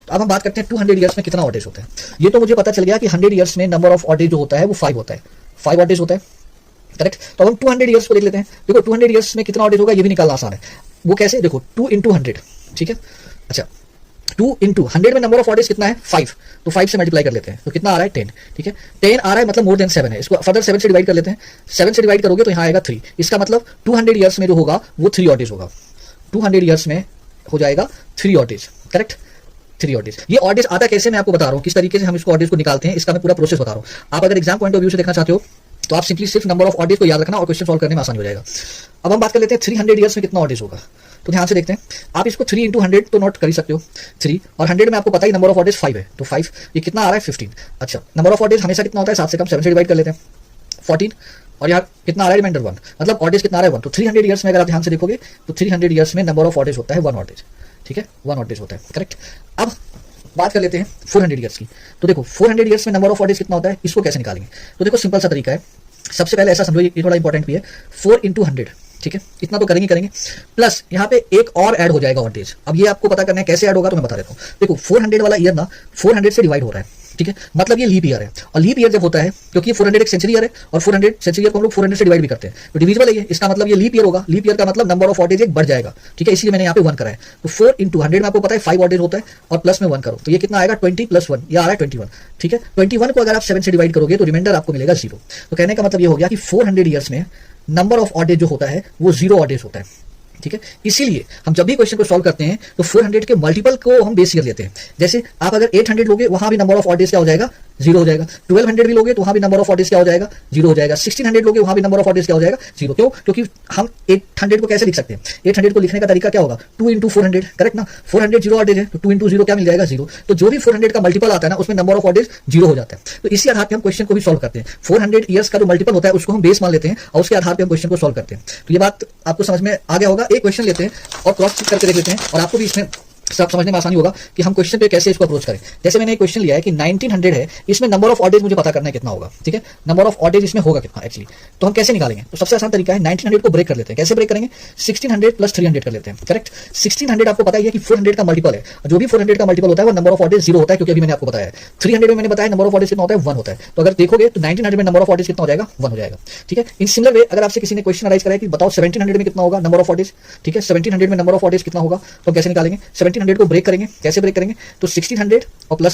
तो अब हम बात करते हैं 200 ईयर्स में कितना ऑड डेज होता है। ये तो मुझे पता चल गया कि 100 ईयर्स में नंबर ऑफ ऑड डेज जो होता है वो 5 होता है, 5 ऑड डेज होता है, करेक्ट। तो अब हम 200 ईयर्स को देख लेते हैं। देखो 200 ईयर्स में कितना ऑड डेज होगा ये भी निकालना आसान है। वो कैसे, देखो 2 इंटू 100, ठीक है। अच्छा 2 इंटू 100 में नंबर ऑफ ऑड डेज कितना है 5, तो 5 से मल्टीप्लाई कर लेते हैं तो कितना आ रहा है 10, ठीक है। 10 आ रहा है मतलब मोर देन 7 है, इसको फर्दर 7 से डिवाइड कर लेते हैं। 7 से डिवाइड करोगे तो यहाँ आएगा 3, इसका मतलब 200 ईयर्स में जो होगा वो 3 ऑड डेज होगा। 200 ईयर्स में हो जाएगा 3 odd days, correct, 3 odd days. ये ऑड डेज आता कैसे मैं आपको बता रहा हूँ, किस तरीके से हम इसको ऑड डेज को निकालते हैं, इसका मैं पूरा प्रोसेस बता रहा हूँ। आप अगर एग्जाम पॉइंट ऑफ व्यू से देखना चाहते हो तो आप सिंपली सिर्फ नंबर ऑफ ऑड डेज को याद रखना और क्वेश्चन सॉल्व करने में आसानी हो जाएगा। अब हम बात कर लेते हैं 300 ईयर्स में कितना ऑड डेज होगा। तो ध्यान से देखते हैं, आप इसको 3 इंटू 100 तो नोट कर ही सकते हो 3, और 100 में आपको पता ही नंबर ऑफ ऑड डेज 5 है, तो 5 ये कितना आ रहा है 15। अच्छा नंबर ऑफ ऑड डेज हमेशा कितना होता है 7 से कम, 7 से डिवाइड कर लेते हैं 14, और यार कितना आ रहा है रिमाइंडर 1, मतलब ऑड डेज कितना आ रहा है 1। तो 300 ईयर्स में अगर आप ध्यान से देखोगे तो 300 ईयर्स में नंबर ऑफ ऑड डेज होता है 1 ऑड डेज, ठीक है, 1 ऑड डेज होता है, करेक्ट। अब बात कर लेते हैं 400 ईयर्स की। तो देखो 400 ईयर्स में नंबर ऑफ ऑड डेज कितना होता है, इसको कैसे निकालेंगे। तो देखो सिंपल सा तरीका है, सबसे पहले ऐसा समझो, ये थोड़ा इंपॉर्टेंट भी है, 4 इंटू 100, ठीक है, इतना तो करेंगे प्लस यहाँ पे एक और ऐड हो जाएगा ऑड डेज। अब ये आपको पता करना है कैसे ऐड होगा, तो मैं बता देता हूँ। देखो 400 वाला ईयर ना 400 से डिवाइड हो रहा है, ठीक है, मतलब ये लीप ईयर है, और लीप ईयर जब होता है क्योंकि 400 एक सेंचुरी ईयर है, और 400 सेंचुरी ईयर को हम लोग 400 से डिवाइड भी करते हैं, तो डिविजिबल है ये, इसका मतलब ये लीप ईयर होगा। लीप ईयर का मतलब नंबर ऑफ ऑड डेज एक बढ़ जाएगा, ठीक है, इसलिए मैंने यहाँ पे 1 करा है। तो 4 इंटू 100 में आपको पता है 5 ऑड डेज होता है, और प्लस में 1 करो तो ये कितना आएगा 20 प्लस 1, ये आ रहा है 21, ठीक है। 21 को अगर आप 7 से डिवाइड करोगे तो रिमाइंडर आपको मिलेगा 0। तो कहने का मतलब ये हो गया कि 400 ईयर्स में नंबर ऑफ ऑड डेज जो होता है वो 0 ऑड डेज होता है, ठीक है। इसीलिए हम जब भी क्वेश्चन को सॉल्व करते हैं तो 400 के मल्टीपल को हम बेस ईयर लेते हैं। जैसे आप अगर 800 लोगे वहां भी नंबर ऑफ ऑड डेज क्या हो जाएगा 0 हो जाएगा, 1200 भी लोगे तो वहां भी नंबर ऑफ ऑड डेज क्या हो जाएगा 0 हो जाएगा, 1600 लोगे वहां भी नंबर ऑफ ऑड डेज क्या हो जाएगा 0। क्यों, क्योंकि हम 800 को कैसे लिख सकते हैं, 800 को लिखने का तरीका क्या होगा 2 इंटू 400, करेक्ट ना। 400 0 ऑड डेज है तो 2 इंटू 0 क्या मिल जाएगा 0। तो जो भी 400 का मल्टीपल आता है ना उसमें नंबर ऑफ ऑड डेज 0 हो जाता है। तो इसी आधार पर हम क्वेश्चन को भी सॉल्व करते हैं। 400 ईयर्स का जो मल्टीपल होता है उसको हम बेस मान लेते हैं और उसके आधार पर हम क्वेश्चन को सॉल्व करते हैं। तो ये बात आपको समझ में आ गया होगा। एक क्वेश्चन लेते हैं और क्रॉस चेक करके देख लेते हैं, और आपको भी इसमें सब समझने में आसानी होगा कि हम क्वेश्चन पे कैसे इसको अप्रोच करें। जैसे मैंने एक क्वेश्चन लिया है कि 1900 है, इसमें नंबर ऑफ ऑड डेज मुझे पता करना है कितना होगा, ठीक है, नंबर ऑफ ऑड डेज इसमें होगा कितना एक्चुअली। तो हम कैसे निकालेंगे, तो सबसे आसान तरीका है 1900 को ब्रेक कर लेते हैं। कैसे ब्रेक करेंगे, 1600 प्लस 300 कर लेते हैं, करेक्ट। 1600 आपको पता ही है कि 400 का मल्टीपल है, और जो भी 400 का मल्टीपल होता है वो नंबर ऑफ ऑड डेज 0 होता है, क्योंकि अभी मैंने आपको बताया है। 300 में मैंने बताया नंबर ऑफ ऑड डेज कितना होता है 1 होता है। तो अगर देखोगे तो 1900 में नंबर ऑफ ऑड डेज कितना हो जाएगा 1 हो जाएगा, ठीक है। इन सिमिलर वे अगर आपसे किसी ने क्वेश्चन अराइज कराया कि बताओ 1700 में कितना होगा नंबर ऑफ ऑड डेज, ठीक है, 1700 में नंबर ऑफ ऑड डेज कितना होगा, तो कैसे निकालेंगे 1700 को ब्रेक करेंगे। कैसे ब्रेक करेंगे, तो 1600 और प्लस